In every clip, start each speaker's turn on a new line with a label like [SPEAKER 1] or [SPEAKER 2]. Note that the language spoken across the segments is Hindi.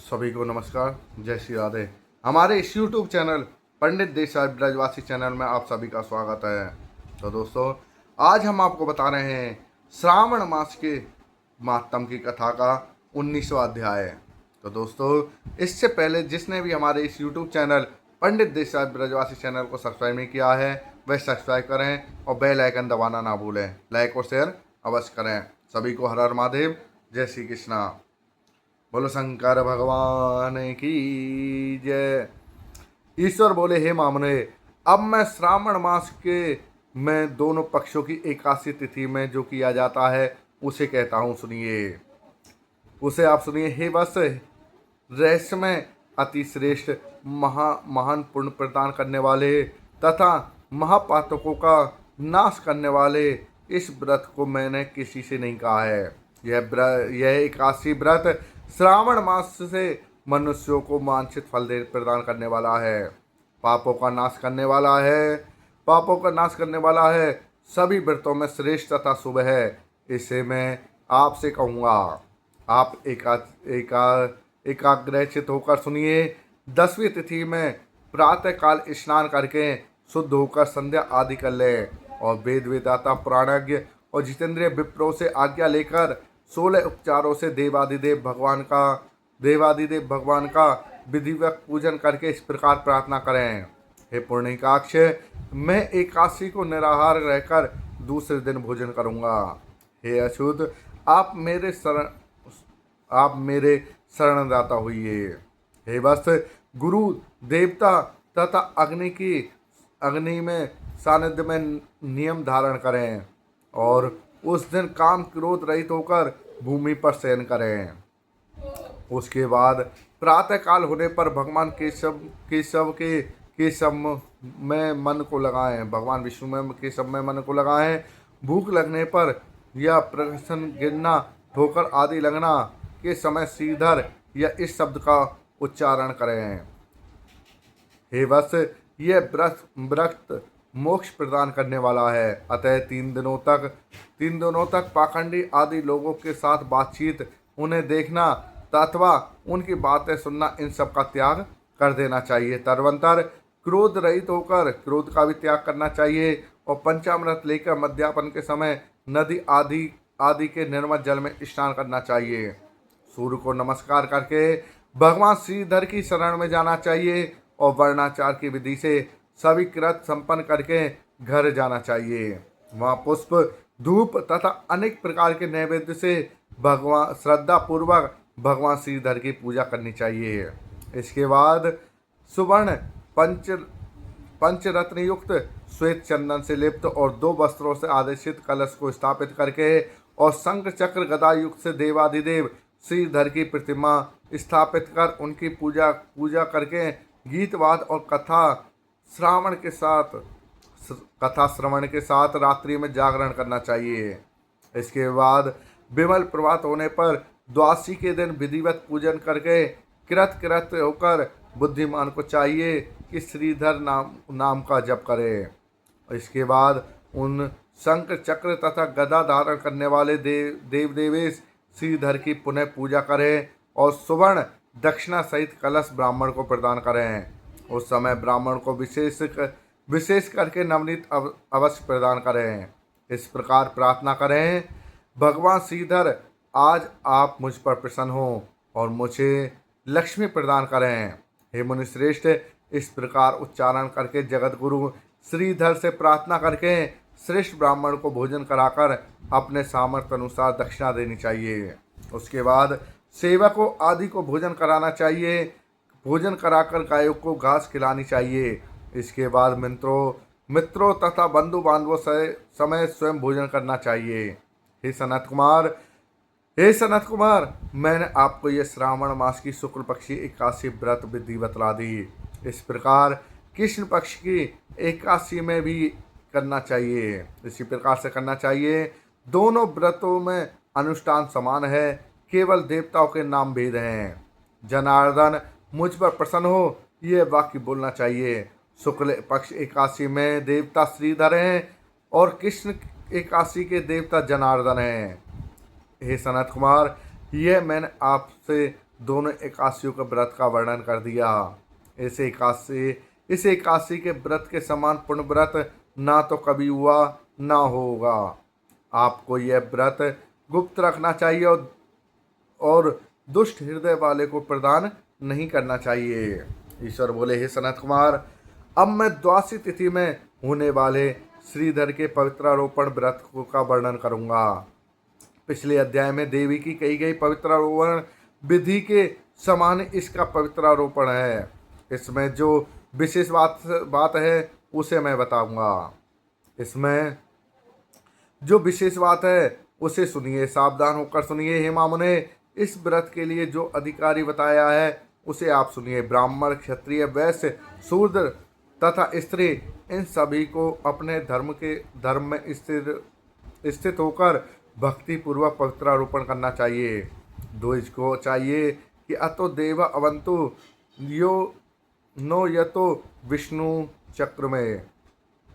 [SPEAKER 1] सभी को नमस्कार, जय श्री राधे। हमारे इस यूट्यूब चैनल पंडित देसाई ब्रजवासी चैनल में आप सभी का स्वागत है। तो दोस्तों, आज हम आपको बता रहे हैं श्रावण मास के महात्म की कथा का 19वां अध्याय। तो दोस्तों, इससे पहले जिसने भी हमारे इस यूट्यूब चैनल पंडित देसाई ब्रजवासी चैनल को सब्सक्राइब नहीं किया है वह सब्सक्राइब करें और बेल आइकन दबाना ना भूलें। लाइक और शेयर अवश्य करें। सभी को हर हर महादेव, जय श्री कृष्णा। बोलो शंकर भगवान की जय। ईश्वर बोले, हे मामने, अब मैं श्रावण मास के में दोनों पक्षों की एकादशी तिथि में जो किया जाता है उसे कहता हूँ, सुनिए। उसे आप सुनिए। हे बस रहस्यमय अति श्रेष्ठ महान पुण्य प्रदान करने वाले तथा महापातकों का नाश करने वाले इस व्रत को मैंने किसी से नहीं कहा है। यह एकादशी व्रत श्रावण मास से मनुष्यों को वांछित फल प्रदान करने वाला है, पापों का नाश करने वाला है, सभी व्रतों में श्रेष्ठ तथा शुभ है। इसे मैं आपसे कहूँगा, आप एकाग्रचित होकर सुनिए। 10वीं तिथि में प्रातः काल स्नान करके शुद्ध होकर संध्या आदि कर ले और वेद वेदाता पुराणज्ञ और जितेंद्रिय विप्रों से आज्ञा लेकर 16 उपचारों से देवादिदेव भगवान का विधिवत पूजन करके इस प्रकार प्रार्थना करें। हे पुण्यकाक्ष, मैं एकादशी को निराहार रहकर दूसरे दिन भोजन करूंगा। हे अच्युत, आप मेरे शरणदाता होइए। हे वत्स, गुरु देवता तथा अग्नि में सानिध्य में नियम धारण करें और उस दिन काम क्रोध रहित होकर भूमि पर शयन करें। उसके बाद प्रातः काल होने पर भगवान केशव में मन को लगाएं। भगवान विष्णु में केशव में मन को लगाएं। भूख लगने पर या प्रसन्न गिरना, ठोकर आदि लगना के समय श्रीधर या इस शब्द का उच्चारण करें। हे वत्स, यह व्रत मोक्ष प्रदान करने वाला है। अतः 3 दिनों तक पाखंडी आदि लोगों के साथ बातचीत, उन्हें देखना अथवा उनकी बातें सुनना, इन सब का त्याग कर देना चाहिए। तदनंतर क्रोध रहित होकर क्रोध का भी त्याग करना चाहिए और पंचामृत लेकर मध्याह्न के समय नदी आदि के निर्मल जल में स्नान करना चाहिए। सूर्य को नमस्कार करके भगवान श्रीधर की शरण में जाना चाहिए और वर्णाचार की विधि से सभी कृत संपन्न करके घर जाना चाहिए। वहाँ पुष्प, धूप तथा अनेक प्रकार के नैवेद्य से श्रद्धा पूर्वक भगवान श्रीधर की पूजा करनी चाहिए। इसके बाद सुवर्ण पंचरत्न युक्त श्वेत चंदन से लिप्त और 2 वस्त्रों से आदेशित कलश को स्थापित करके और शंख चक्र गदा युक्त से देवादिदेव श्रीधर की प्रतिमा स्थापित कर उनकी पूजा करके गीतवाद और कथा श्रवण के साथ रात्रि में जागरण करना चाहिए। इसके बाद विमल प्रभात होने पर द्वादशी के दिन विधिवत पूजन करके कृत होकर बुद्धिमान को चाहिए कि श्रीधर नाम का जप करे। इसके बाद उन शंख चक्र तथा गदा धारण करने वाले देवेश श्रीधर की पुनः पूजा करें और सुवर्ण दक्षिणा सहित कलश ब्राह्मण को प्रदान करें। उस समय ब्राह्मण को विशेष करके नवनीत अवश्य प्रदान करें। इस प्रकार प्रार्थना करें, भगवान श्रीधर, आज आप मुझ पर प्रसन्न हो और मुझे लक्ष्मी प्रदान करें। हे मुनि श्रेष्ठ, इस प्रकार उच्चारण करके जगत गुरु श्रीधर से प्रार्थना करके श्रेष्ठ ब्राह्मण को भोजन कराकर अपने सामर्थ्य अनुसार दक्षिणा देनी चाहिए। उसके बाद सेवकों आदि को भोजन कराना चाहिए। भोजन कराकर गायों को घास खिलानी चाहिए। इसके बाद मित्रों तथा बंधु बांधवों से समय स्वयं भोजन करना चाहिए। हे सनत कुमार, मैंने आपको यह श्रावण मास की शुक्ल पक्षी एकादशी व्रत विधि बतला दी। इस प्रकार कृष्ण पक्ष की एकादशी में भी करना चाहिए। इसी प्रकार से करना चाहिए। दोनों व्रतों में अनुष्ठान समान है, केवल देवताओं के नाम भेद हैं। जनार्दन, मुझ पर प्रसन्न हो, यह वाक्य बोलना चाहिए। शुक्ल पक्ष एकादशी में देवता श्रीधर हैं और कृष्ण एकादशी के देवता जनार्दन हैं। हे सनत कुमार, यह मैंने आपसे दोनों एकादशियों के व्रत का वर्णन कर दिया। इस एकादशी के व्रत के समान पुण्य व्रत ना तो कभी हुआ ना होगा। आपको यह व्रत गुप्त रखना चाहिए और दुष्ट हृदय वाले को प्रदान नहीं करना चाहिए। ईश्वर बोले, हे सनत कुमार, अब मैं द्वादशी तिथि में होने वाले श्रीधर के पवित्रारोपण व्रत का वर्णन करूंगा। पिछले अध्याय में देवी की कही गई पवित्रारोपण विधि के समान इसका पवित्रारोपण है। इसमें जो विशेष बात है उसे मैं बताऊंगा। इसमें जो विशेष बात है उसे सुनिए, सावधान होकर सुनिए। हे मामुने, इस व्रत के लिए जो अधिकारी बताया है उसे आप सुनिए। ब्राह्मण, क्षत्रिय, वैश्य, शूद्र तथा स्त्री, इन सभी को अपने धर्म में स्थित होकर भक्ति पूर्वक पवित्रारोपण करना चाहिए। द्विज को चाहिए कि अतो देव अवंतु यो नो यतो विष्णु चक्र में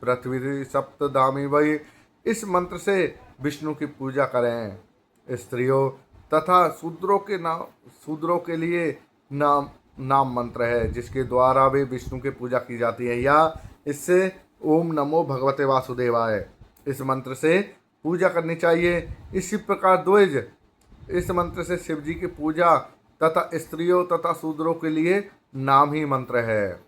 [SPEAKER 1] पृथ्वी सप्तधामी वही, इस मंत्र से विष्णु की पूजा करें। स्त्रियों तथा शूद्रों के लिए नाम मंत्र है जिसके द्वारा वे विष्णु की पूजा की जाती है, या इससे ओम नमो भगवते वासुदेवाय, इस मंत्र से पूजा करनी चाहिए। इसी प्रकार द्विज, इस मंत्र से शिव जी की पूजा तथा स्त्रियों तथा शूद्रों के लिए नाम ही मंत्र है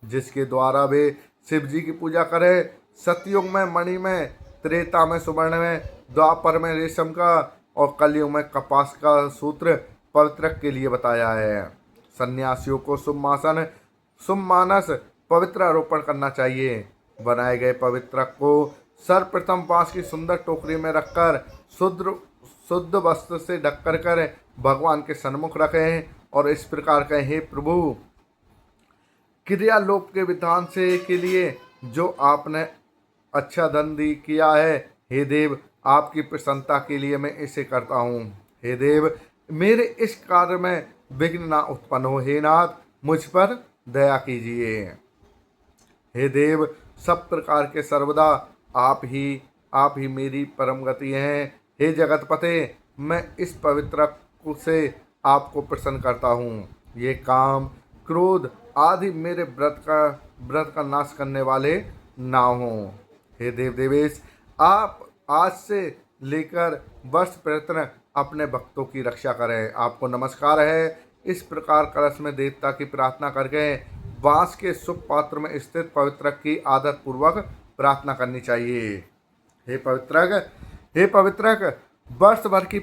[SPEAKER 1] जिसके द्वारा वे शिव जी की पूजा करें। सतयुग में मणि में, त्रेता में सुवर्ण में, द्वापर में रेशम का और कलयुग में कपास का सूत्र पवित्र के लिए बताया है। सन्यासियों को शुभ मानस पवित्रारोपण करना चाहिए। बनाए गए पवित्रक को सर्वप्रथम बांस की सुंदर टोकरी में रखकर शुद्ध वस्त्र से ढककर कर भगवान के सन्मुख रखें और इस प्रकार कहें, हे प्रभु, क्रियालोप के विधान से के लिए जो आपने अच्छा धन किया है, हे देव, आपकी प्रसन्नता के लिए मैं इसे करता हूँ। हे देव, मेरे इस कार्य में विघ्न ना उत्पन्न हो। हे नाथ, मुझ पर दया कीजिए। हे देव, सब प्रकार के सर्वदा आप ही मेरी परम गति हैं। हे जगतपते, मैं इस पवित्र से आपको प्रसन्न करता हूँ। ये काम, क्रोध आदि मेरे व्रत का नाश करने वाले ना हों। हे देव देवेश, आप आज से लेकर वर्ष प्रयत्न अपने भक्तों की रक्षा करें। आपको नमस्कार है। इस प्रकार कलश में देवता की प्रार्थना करके बांस के शुभ पात्र में स्थित पवित्रक की आदत पूर्वक प्रार्थना करनी चाहिए। हे पवित्रक, वर्ष भर की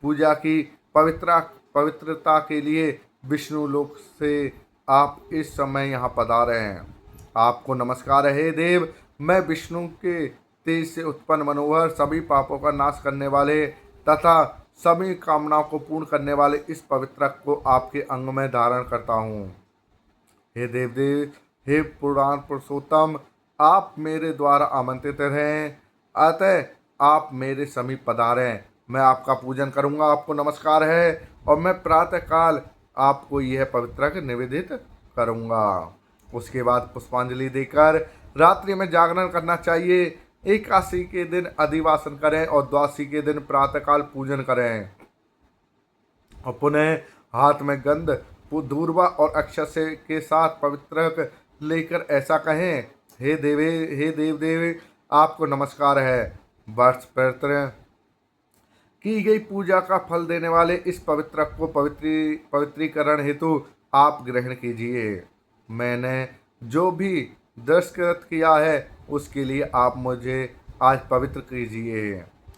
[SPEAKER 1] पूजा की पवित्रता के लिए विष्णु लोक से आप इस समय यहाँ पधारे हैं। आपको नमस्कार है। हे देव, मैं विष्णु के तेज से उत्पन्न मनोहर, सभी पापों का नाश करने वाले तथा सभी कामनाओं को पूर्ण करने वाले इस पवित्रक को आपके अंग में धारण करता हूँ। हे देव, हे पुराण पुरुषोत्तम, आप मेरे द्वारा आमंत्रित हैं, अतः आप मेरे समीप पधारें। मैं आपका पूजन करूंगा। आपको नमस्कार है और मैं प्रातः काल आपको यह पवित्रक निवेदित करूंगा। उसके बाद पुष्पांजलि देकर रात्रि में जागरण करना चाहिए। एकादशी के दिन अधिवासन करें और द्वादशी के दिन प्रातःकाल पूजन करें और पुनः हाथ में गंध, दूर्वा और अक्षत से के साथ पवित्रक लेकर ऐसा कहें, हे देव, आपको नमस्कार है। वर्ष प्रयत्न की गई पूजा का फल देने वाले इस पवित्रक को पवित्रीकरण हेतु आप ग्रहण कीजिए। मैंने जो भी दृष्टकृत किया है उसके लिए आप मुझे आज पवित्र कीजिए।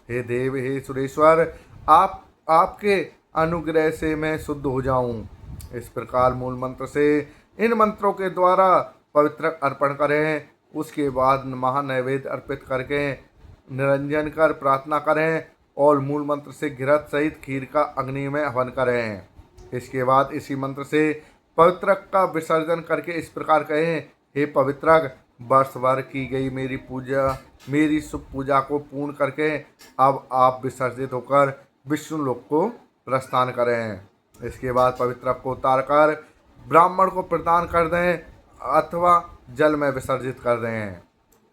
[SPEAKER 1] हे देव, हे सुरेश्वर, आपके अनुग्रह से मैं शुद्ध हो जाऊं। इस प्रकार मूल मंत्र से इन मंत्रों के द्वारा पवित्र अर्पण करें। उसके बाद महानैवेद्य अर्पित करके निरंजन कर प्रार्थना करें और मूल मंत्र से घृत सहित खीर का अग्नि में हवन करें। इसके बाद इसी मंत्र से पवित्रक का विसर्जन करके इस प्रकार कहें, हे पवित्रक, वर्ष भर की गई मेरी शुभ पूजा को पूर्ण करके अब आप विसर्जित होकर विष्णु लोक को प्रस्थान करें। इसके बाद पवित्रक को उतारकर ब्राह्मण को प्रदान कर दें अथवा जल में विसर्जित कर दें।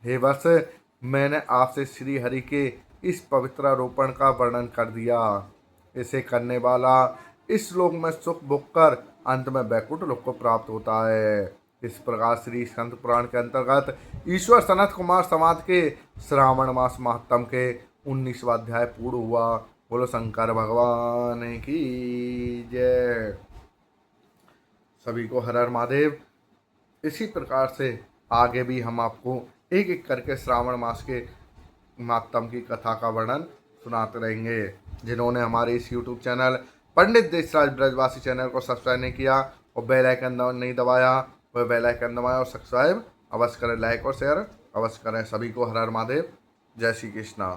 [SPEAKER 1] हे वत्स, मैंने आपसे श्री हरि के इस पवित्रारोपण का वर्णन कर दिया। इसे करने वाला इस लोक में सुख भोग कर अंत में बैकुंठ लोक को प्राप्त होता है। इस प्रकार श्री स्कंद पुराण के अंतर्गत ईश्वर सनत कुमार संवाद के श्रावण मास महात्म के 19वां अध्याय पूर्ण हुआ। बोलो शंकर भगवान की जय। सभी को हर हर महादेव। इसी प्रकार से आगे भी हम आपको एक एक करके श्रावण मास के महात्म की कथा का वर्णन सुनाते रहेंगे। जिन्होंने हमारे इस YouTube चैनल पंडित देशराज ब्रजवासी चैनल को सब्सक्राइब नहीं किया और बेल आइकन नहीं दबाया, वह बेल आइकन दबाएं और सब्सक्राइब अवश्य करें, लाइक और शेयर अवश्य करें। सभी को हर हर महादेव। जय श्री कृष्णा।